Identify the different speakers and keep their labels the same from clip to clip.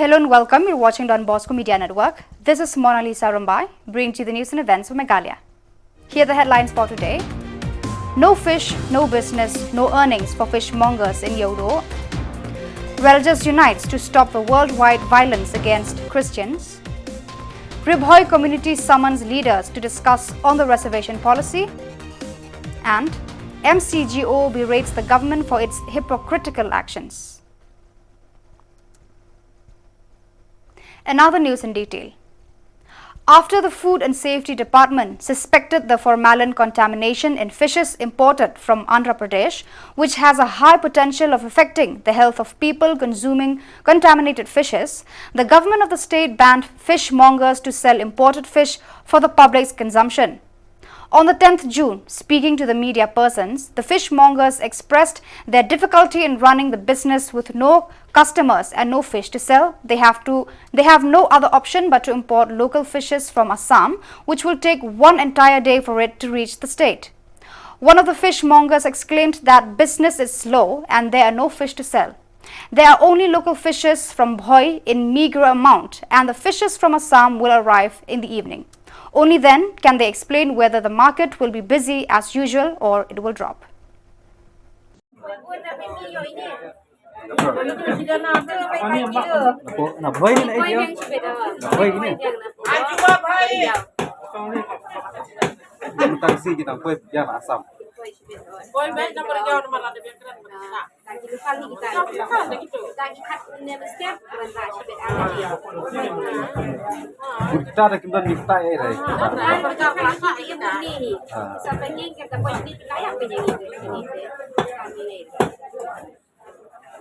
Speaker 1: Hello and welcome. You're watching Don Bosco Media Network. This is Mona Lisa Rumbai, bringing you the news and events for Meghalaya. Here are the headlines for today. No fish, no business, no earnings for fishmongers in Yodo. Religious unites to stop the worldwide violence against Christians. Ribhoi community summons leaders to discuss on the reservation policy. And MCGO berates the government for its hypocritical actions. Another news in detail. After the Food and Safety Department suspected the formalin contamination in fishes imported from Andhra Pradesh, which has a high potential of affecting the health of people consuming contaminated fishes, the government of the state banned fishmongers to sell imported fish for the public's consumption. On the 10th June, speaking to the media persons, the fishmongers expressed their difficulty in running the business with no customers and no fish to sell. They have no other option but to import local fishes from Assam, which will take one entire day for it to reach the state. One of the fishmongers exclaimed that business is slow and there are no fish to sell. There are only local fishes from Bhoi in meager amount, and the fishes from Assam will arrive in the evening. Only then can they explain whether the market will be busy as usual or it will drop.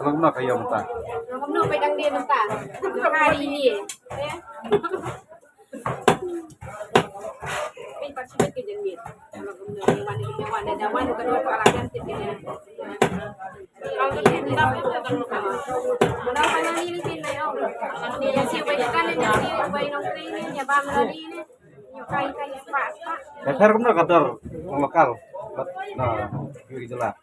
Speaker 2: Kalau nak kayo mata.
Speaker 3: Kalau pedang dia mata. Hari ni. Pintar sikit ke jenis. Kalau guna mana zaman kedua pengalaman tipenya. Kalau kita tidak mana mana ni sini au. Ni si kan ni si bayi nongkri ni ya bang lagi ni. Nyukai pak.
Speaker 2: Kadar kumna kadar lokal. Nah, kiri jelas.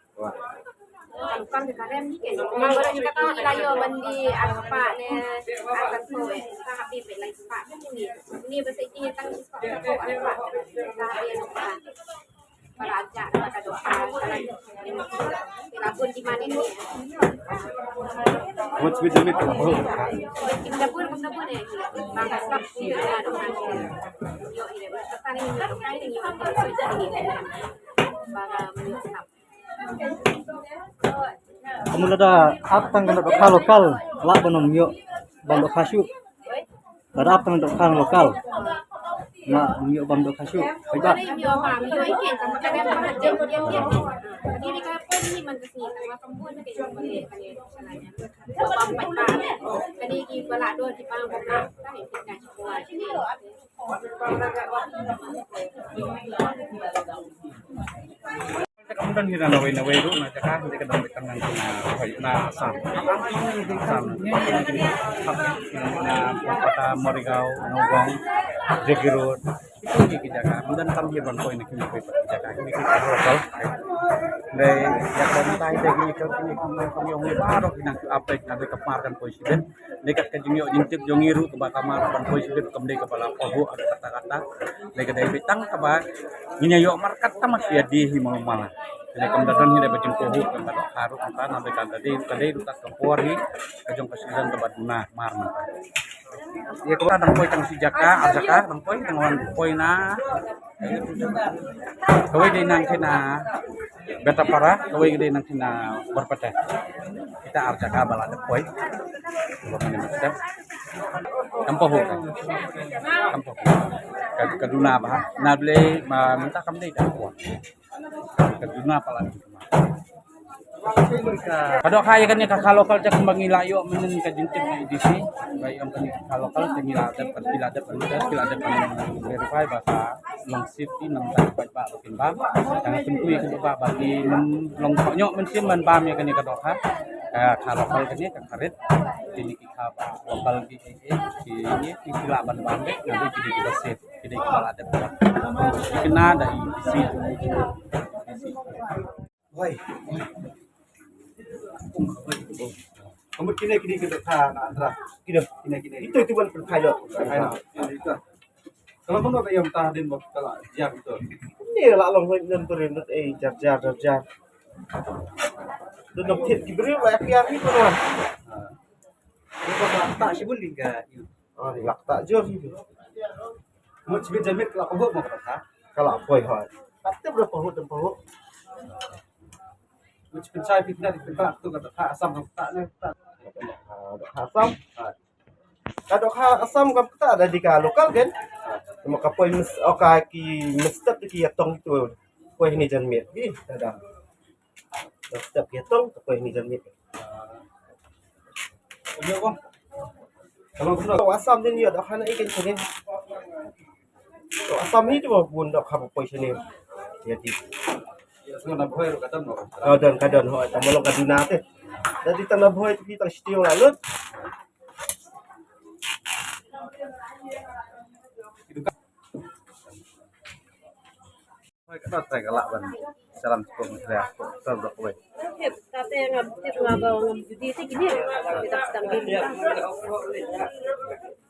Speaker 3: Bukan sekarang ni kan. Orang kita tahu layo mandi apa ni akan soe. Tapi pelai pak ni. Ni bahasa ini tang pak apa. Saya lupa. Peraja pada doa Labun di mana ni?
Speaker 2: Buat video ni tu.
Speaker 3: Labun ni. Bangsa slap ni ada orang. Yo ini berkata ni yo ini. Bangga menyesap.
Speaker 4: Kamu ada apa yang ada lokal, lah benom yuk, bando kasyu. Ada apa yang ada lokal, nak yuk bando kasyu. Baik.
Speaker 3: Yo mam, yo ikan sama kadang mana jeng. Ini kaya pun ni menteri sama sempun ke yo boleh kan ni salahnya. Bang pai kan ni ki bala do di bang bang dah ini kan semua ni.
Speaker 2: Kemudian kita nawai itu, nah cakap kita kedong dengan na sam, na kota Morigao, Nogong, Jegirut, itu kita jaga. Kemudian kami hiburan poin ini kita jaga. Ini kita lokal. Dari yang kontai dari kami omong baru kita update nabi kemarin presiden. Dekat kejungi jintip jongiru ke kamar ban presiden kembali kepala poho ada kata-kata. Dekat dari bitang kaba ini yo market sama sia di himala. Jadi kemudian ini dapat jengkohu tempat haru kita nabi kan tadi rutas kepori kejong presiden tempat guna marman. Ya kalau ada poin tang sijaka, arsaka, poin dengan poin na. Kawai di nang kena beta para, kawai di nang kena berpatah. Kita arsaka balada poin. Kalau mana macam kampoh kampoh kaduna bah nable minta kami dah kuat kaduna pala kadok kaya kan kakalokal cak mangilayo menen kajintip di edisi bayi ang kani kalokal kaniladap verify bahasa long safety nang dapat pak timbang jangan tentu yang kedua bagi long nyok mensim man pam ya kani kadok kalokal kani karet ini kita lokal di ini istilah ban bambe nanti jadi kita safe jadi kita ada kena dari edisi Woi. Kamu kini kita antara kini itu pun berkaya. Kalau kamu kayak yang tahan kalau jam itu. Ini lah long dan berinut jar. Dan thiết diberi lah yang itu kan.
Speaker 4: Tak sih boleh enggak.
Speaker 2: Lak tak jor itu. Mau coba jamit kalau pahut mau kata. Kalau apa ya? Pasti berapa pahut dan pahut. Mau coba cai fitnah di tempat tu kata asam tak ni. Asam. Kalau asam kan kita ada di lokal kan. Maka poin ki mesti ki atong itu. Poin ini jamit. Ih, ada. Mesti ki atong poin ini jamit. Iya bang. Kalau kita asam ni ada kana ikan sini. Asam ni tu pun dak khap poi sini. Jadi semua nak boy kata no. Kadang ho tamalong kaduna teh. Jadi tanah boy tu kita setiau lalu. Boy kata tak galak ban. Salam sepuluh saya terus boy.
Speaker 3: Tapi ngabang judi itu gini kita sedang gini.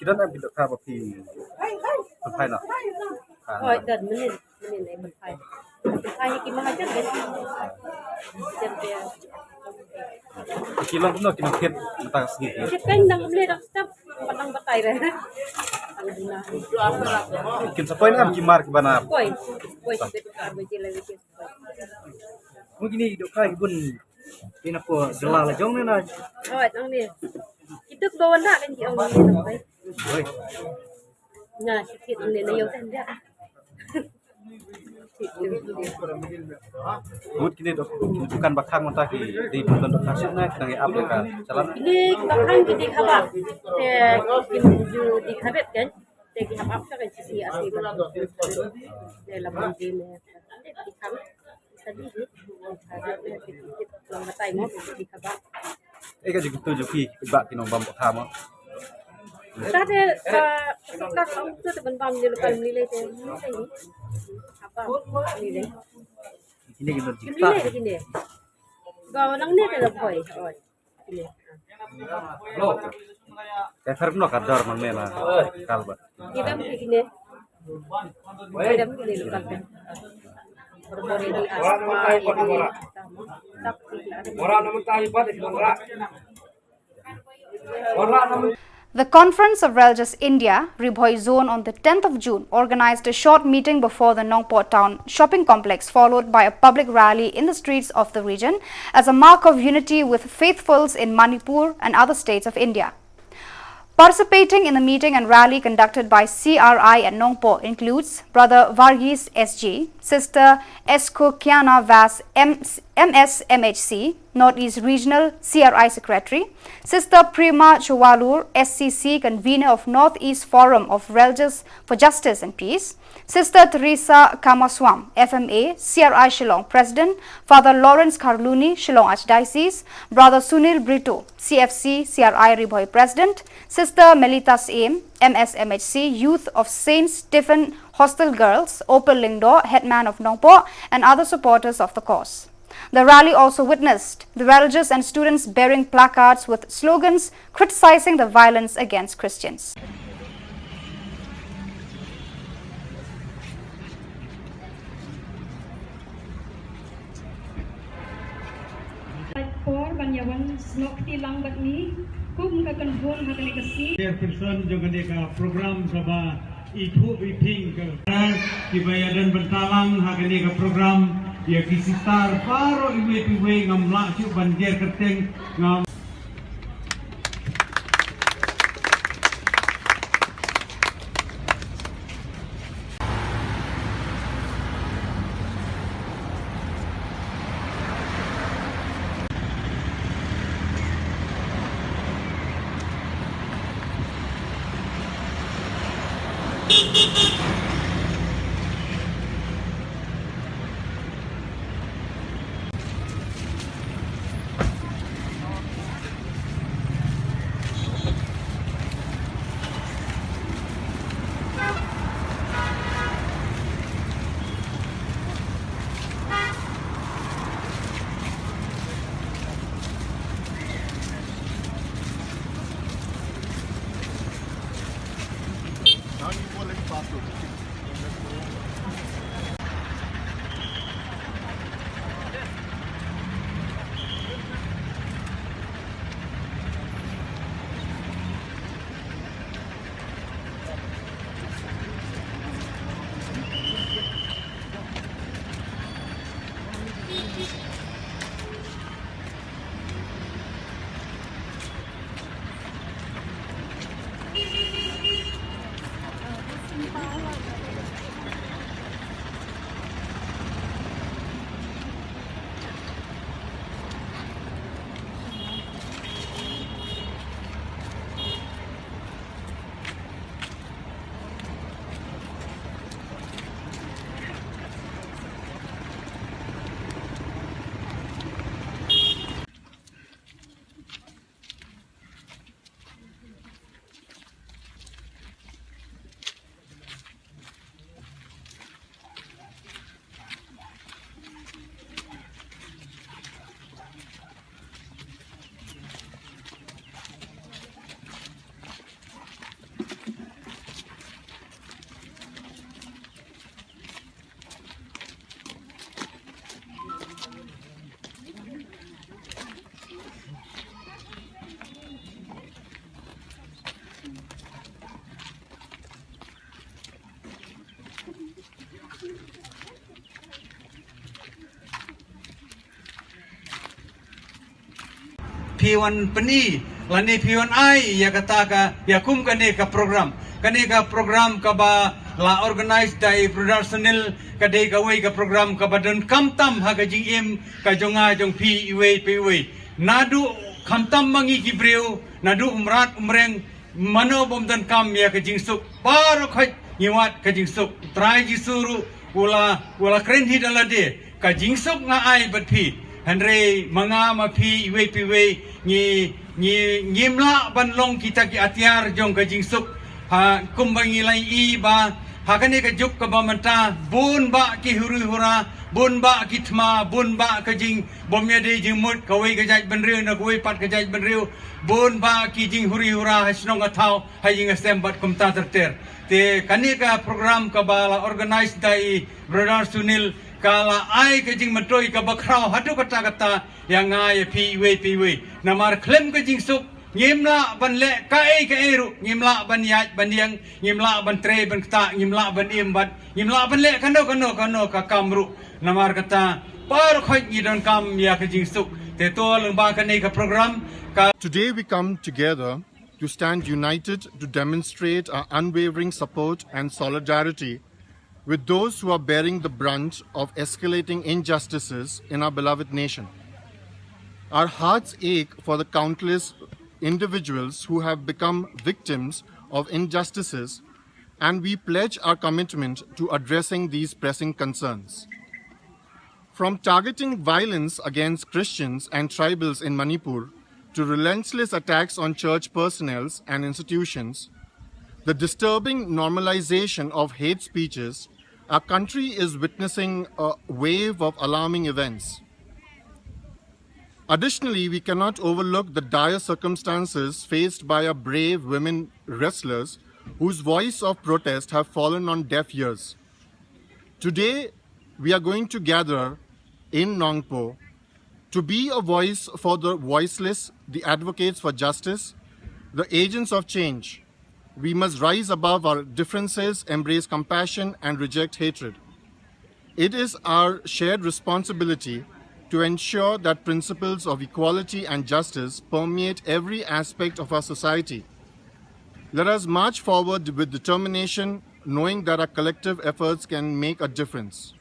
Speaker 2: Kita nak bilik kah bagi sampai nak.
Speaker 3: Oh, dan menin berpai. Berpai gimana aja kan? Jadi
Speaker 2: Kilang tu nak kena kit tentang sendiri.
Speaker 3: kita nang beli dak stop patang batai dah. Alhamdulillah.
Speaker 2: Mungkin sampai nak kimar ke mana?
Speaker 3: Koi itu kan berjalan lagi.
Speaker 4: Mungkin hidup kai pun ini apa gelala jong ni nak.
Speaker 3: Oh, nang ni. Itu bawa nak kan di orang ni sampai.
Speaker 4: Oi.
Speaker 3: Nah, sikit ni na yung tanda.
Speaker 2: Mut kini dok bukan bakang mentah di bulan dok kasih naik dengan apa kan jalan.
Speaker 3: Ini bahkan kita khabar. Kita di khabet kan. Kita khabar kan sisi asli. Dalam mungkin di khabet tadi ni. Kita batai mau di khabar.
Speaker 2: Kan juga tu juga bak kini bam bakam.
Speaker 3: Tadi sekolah kamu tu teman-teman di lokal nilai tu ini apa nilai?
Speaker 4: Ini kita
Speaker 3: Nilai begini. Kau nang ni ada boy. Oh, ini.
Speaker 2: Lo. Kayak fark no kadar mana lah kalba.
Speaker 3: Kita begini. Kita begini lokal kan. Berbori di asma ini.
Speaker 2: Orang namun tahu pada orang. Orang namun
Speaker 1: The Conference of Religious India, Ribhoi Zone on the 10th of June organized a short meeting before the Nongpo town shopping complex followed by a public rally in the streets of the region as a mark of unity with faithfuls in Manipur and other states of India. Participating in the meeting and rally conducted by CRI at Nongpo includes Brother Varghese SG, Sister Esko Kiana Vas MSMHC, Northeast Regional CRI Secretary, Sister Prima Chowalur SCC, Convener of Northeast Forum of Religious for Justice and Peace, Sister Teresa Kamaswam, FMA, CRI Shillong President, Father Lawrence Karluni, Shillong Archdiocese, Brother Sunil Brito, CFC, CRI Ribhoi President, Sister Melita Aim, MSMHC, Youth of Saint Stephen Hostel Girls, Opal Lingdo, Headman of Nongpo, and other supporters of the cause. The rally also witnessed the religious and students bearing placards with slogans criticizing the violence against Christians.
Speaker 5: Program sabah itu meeting ke dibayaran bertalang hari ini program dia kisitar paro iwe ngamlak cuk banjir keteng ngam P1 peni lani P1 ai ya kata ka ya kum kane ka program ka ba la organize dai production ka dei ka wei ka program ka badan kamtam ha ka jing im ka jonga jong pi we nadu kamtam mangi gibreu nadu umrat umreng mano bom dan kam ya ka jing suk paro khaj niwat ka jing suk trai ji suru wala kren hidala de ka jing suk nga ai bat pi Andre mga mapi iwe ni mla ban long kita ki atiar jong ka jingsuk ha kumbangi lai I ba ha kane ka juk ka ba manta bun ba ki hura bun ba ki thma bun ba ka jing bomya de jing mut ka wei ka jai ban riu na ka wei pat ka jai ban riu bun ba ki jing hura ha snong athau ha jing stem bat kum ta ter te kane ka program ka ba la organize dai brother Sunil kala ai ke jing matoi ka bakrau hatu kata yang ngai pi we namar klem ke jing suk ngimla ban le ka eru ngimla ban yaj ban yang ngimla ban tre ban kta ngimla ban im ban ngimla ban le kano ka kamru namar kata par khoi ni don kam ya ke jing suk te to leng ba ka nei ka program ka.
Speaker 6: Today we come together to stand united to demonstrate our unwavering support and solidarity with those who are bearing the brunt of escalating injustices in our beloved nation. Our hearts ache for the countless individuals who have become victims of injustices, and we pledge our commitment to addressing these pressing concerns. From targeting violence against Christians and tribals in Manipur to relentless attacks on church personnel and institutions, the disturbing normalization of hate speeches, our country is witnessing a wave of alarming events. Additionally, we cannot overlook the dire circumstances faced by our brave women wrestlers whose voice of protest have fallen on deaf ears. Today, we are going to gather in Nongpo to be a voice for the voiceless, the advocates for justice, the agents of change. We must rise above our differences, embrace compassion, and reject hatred. It is our shared responsibility to ensure that principles of equality and justice permeate every aspect of our society. Let us march forward with determination, knowing that our collective efforts can make a difference.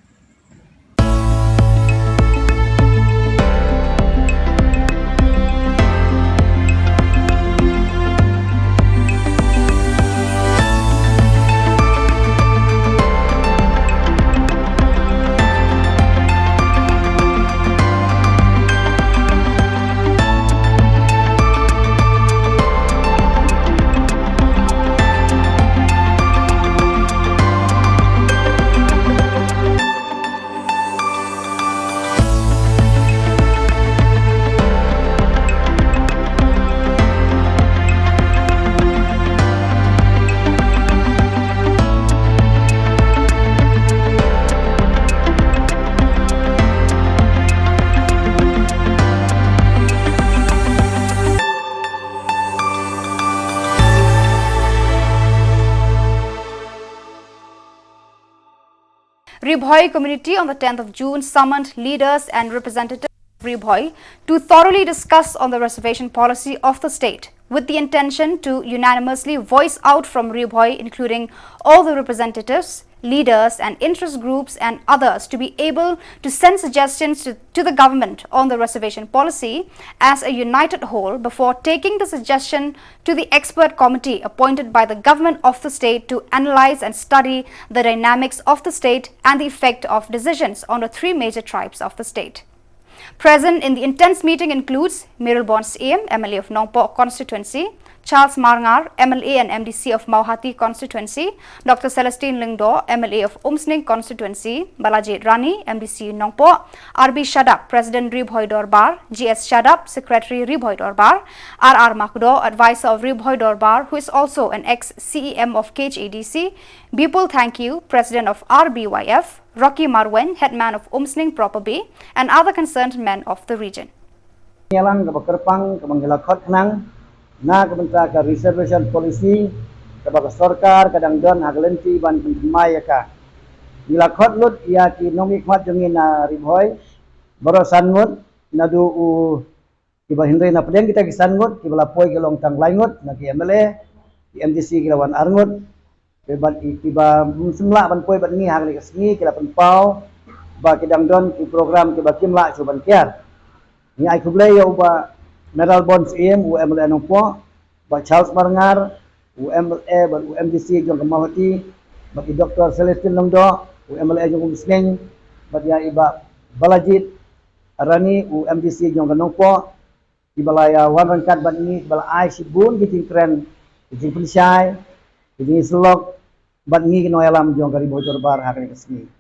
Speaker 1: Ribhoi community on the 10th of June summoned leaders and representatives of Ribhoi to thoroughly discuss on the reservation policy of the state, with the intention to unanimously voice out from Ribhoi, including all the representatives, leaders and interest groups and others, to be able to send suggestions to the government on the reservation policy as a united whole before taking the suggestion to the expert committee appointed by the government of the state to analyze and study the dynamics of the state and the effect of decisions on the three major tribes of the state. Present in the intense meeting includes Miralbon CM, MLA of Nongpo constituency, Charles Marngar, MLA and MDC of Mauhati constituency, Dr. Celestine Lingdo, MLA of Umsning constituency, Balaji Rani, MDC Nongpo, RB Shadak, President Ribhoi Dorbar, GS Shadak, Secretary Ribhoi Dorbar, RR Makdo, Advisor of Ribhoi Dorbar, who is also an ex-CEM of KHADC, Bipul Thank You, President of RBYF, Rocky Marwen, Headman of Umsning Proper Bay, and other concerned men of the region.
Speaker 7: Na kementerian ke reservation policy kepada sorkar kadang don hagelenti ban pentemai ka bila khotlut ia ki nomik mat jengin Ribhoi borosan mut nadu kiba hindai na pedeng kita kisan ngut kiba lapoi ke long tang lai ngut na ki MLA ki MDC ki lawan arngut kiba semla ban poi ban ni hang ni kesni kila pen pau ba kidang don ki program kiba kimla chu ban kiar ni ai kublai yo ba medal bonds em MLA no po ba Charles Marngar MLA ba MDC jong kemahoti ba ki Dr. Celestin Longdo MLA jong Muslim ba ya iba Balajit Arani MDC jong kanongpo Meghalaya wan rangkat ban ni bala ai sibun giting tren giting pelisai giting sulok ban ni kino alam jong kari bocor bar hakne kesni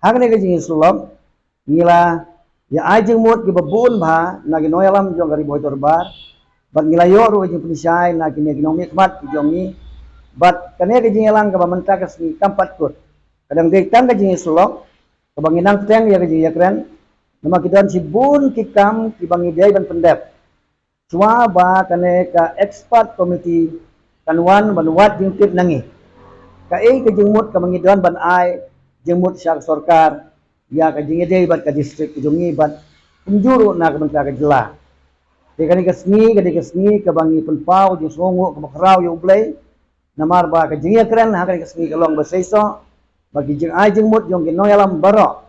Speaker 7: hakne giting sulok nila ya ai jeng mut ki babun bha na kino alam jong kari bocor bar ban nila yo ru giting pelisai na kini kino mikmat jong ni bat kane giting alang ka bamenta kesni kampat kut kadang dek tang giting sulok ka banginang teng ya giting yakren nama kidan sibun kikam ki bangi dai ban pendep cuma ba kane ka expert committee kanwan banwat jingkit nangi ka ke jengmut ka mangidon ban ai jengmut syak sarkar ya ka jingide bat ka district jungi bat penjuru na ka mentara ka jela de kane ka sni ka bangi penpau jing songo ka makrau yu blai namar ba ka jingi kren ha ka sni ka long ba seiso bagi jing ai jengmut jong kino yalam baro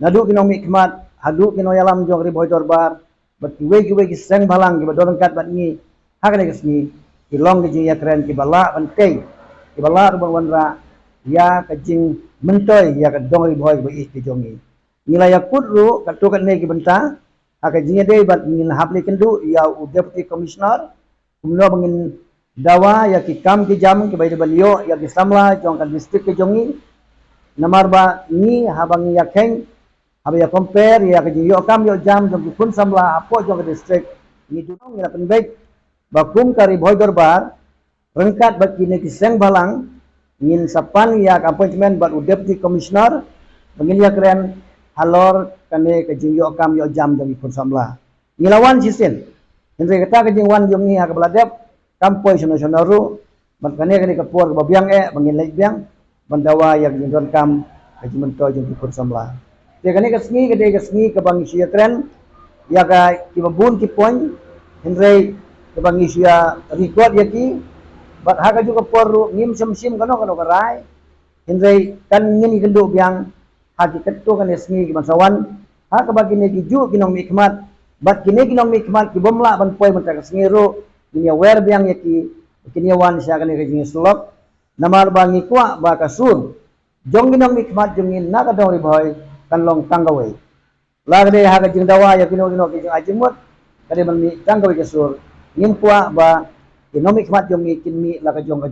Speaker 7: nadu kino mikmat hadu kino yalam jong ri boy dorbar bat kiwe ki seng balang ki badon kat bat ni hakane kesni ki long ki ya keren ki bala bantei ki bala ru wanra ya ka jing mentoy ya ka dong ri boy bi ki jongi nila ya kudru ka to kan ne ki benta aka jing de bat ngin hapli kendu ya deputy commissioner kumno bangin dawa ya ki kam ki jam ki bayde balio ya ki samla jong kan district ki jongi namar ba ni habang ya keng Abi ya compare ya ke yo kam yo jam jom pun samla apo jom ke district ni dunong ya penbek bakum kari boy dorbar rengkat bat kini kiseng balang ngin sapan ya appointment bat deputy commissioner mengin ya keren halor kane ke yo kam yo jam jom pun samla ngilawan sisin henry kata ke wan jom ni ha ke beladep kampoi nasional ru bat kane ke por ke babiang mengin lek biang bandawa ya jindon kam ke mento jom pun samla Dekane kesni ke bangi sia keren ya ka ibabun ki point henry ke bangi sia record ya ki bat haga juga poru ngim semsim kano karai henry kan ngin kendo biang haki ketto kan esni ki masawan ha ka bagi ne ki ju kinong mikmat bat kini kinong mikmat ki bomla ban poi men ta kesni ro ni aware biang ya ki kini wan sia kan ke jing slok namar bangi kwa ba kasur jong kinong mikmat jongin na ka dong ri boy kan long tanggawai lagde haga jing dawa ya kino ki jing ajimut kade man mi tanggawai kesur ngin kwa ba economic mat jong mi kin mi la ka jong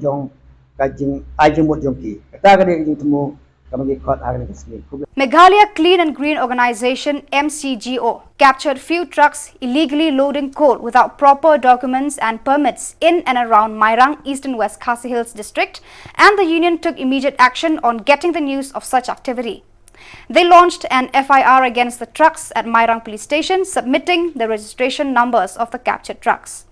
Speaker 7: ka jing ajimut jong ki kata kade jing temu kamagi khot haga kesni
Speaker 1: Meghalaya Clean and Green Organization MCGO captured few trucks illegally loading coal without proper documents and permits in and around Mairang, East and West Khasi Hills district, and the union took immediate action on getting the news of such activity. They launched an FIR against the trucks at Mairang police station, submitting the registration numbers of the captured trucks.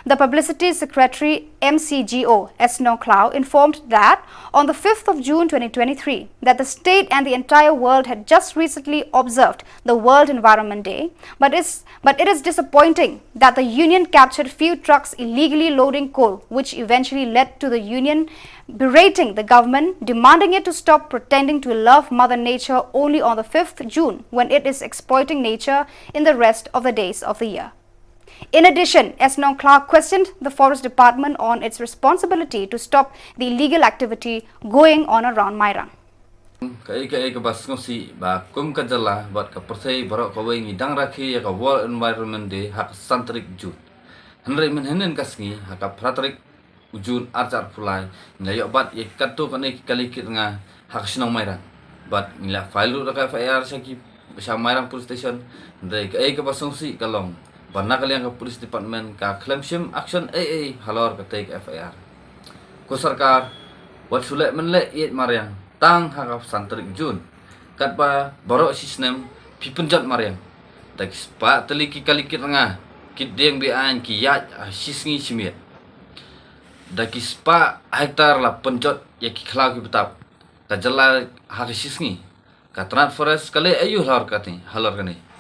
Speaker 1: The Publicity Secretary MCGO Esno Clow informed that on the 5th of June 2023 that the state and the entire world had just recently observed the World Environment Day, but it is disappointing that the union captured few trucks illegally loading coal, which eventually led to the union berating the government, demanding it to stop pretending to love Mother Nature only on the 5th June when it is exploiting nature in the rest of the days of the year. In addition, Esnong Clark questioned the Forest Department on its responsibility to stop the illegal activity going on around Mairang.
Speaker 8: Kai bas ngosi ba kum ka jala bat ka persai barok ka wengi dang rakhi ya ka World Environment Day hak santrik Jun. Henry men henen kasngi hak pratrik ujun arcar fulai nila bat ye katto kane kalikit nga hak sinong Mairang. Bat nila file ra ka FIR saki sa Mairang police station dai ka bas ngosi kalong Barna kalian ke police department ka claim shame action AA halor ka take FIR. Ko sarkar wat sulek menlek yet Maryang tang hakap santrik Jun. Kat ba borok sistem pipenjat Maryang. Tak spa teliki kalikit nga kit deng bian ki yat sisngi simit. Daki spa hektar la penjot ya ki khlau ki betap. Ka jala hak sisngi. Ka trans forest kale ayu halor kati halor kani.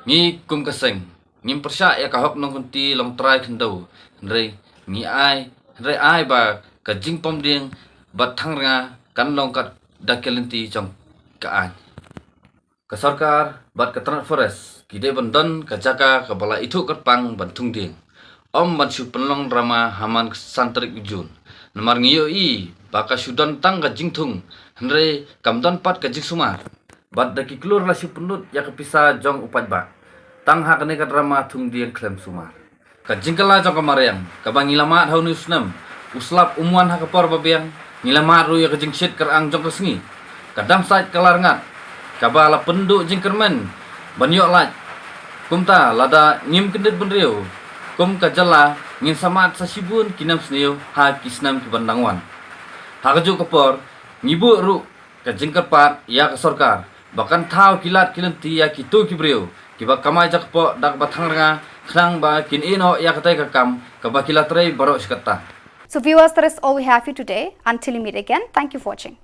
Speaker 8: Ni kum kaseng ngim persya ya kahok nong kunti long try kendau Henry ngi ai ba ka jing pom ding bat thang nga kan long kat dakelenti jong ka an ka sarkar bat ka tran forest kide bandan ka jaka ka bala itu kat pang bantung ding om ban su penlong drama haman santrik jun namar ngiyo i baka sudan tang ka jing thung Henry kamdan pat ka jing sumar bat daki klur la su penut ya ka pisa jong upat ba tang hak ne ka drama thung ding klem sumar ka jingkala jong ka mariang ka bangilama hau ni usnam uslap umuan hak por babiang ngilama ru ya ka jing shit kerang jong ka sngi ka dam sait kalarngat ka bala pendu jing kermen banyo laj kumta lada ngim kendet benriu kum ka jala ngin samat sa sibun kinam sneu ha kisnam ki bandangwan ha ka ju ka por ngibu ru ka jingkerpat ya ka sarkar bahkan thau kilat kilenti ya kitu kibreu kiba kamai jak po dak bathang nga khnang ba kin ino ya katai ka kam ka ba kilatrei baro skata.
Speaker 1: So viewers, that is all we have for you today. Until we meet again, thank you for watching.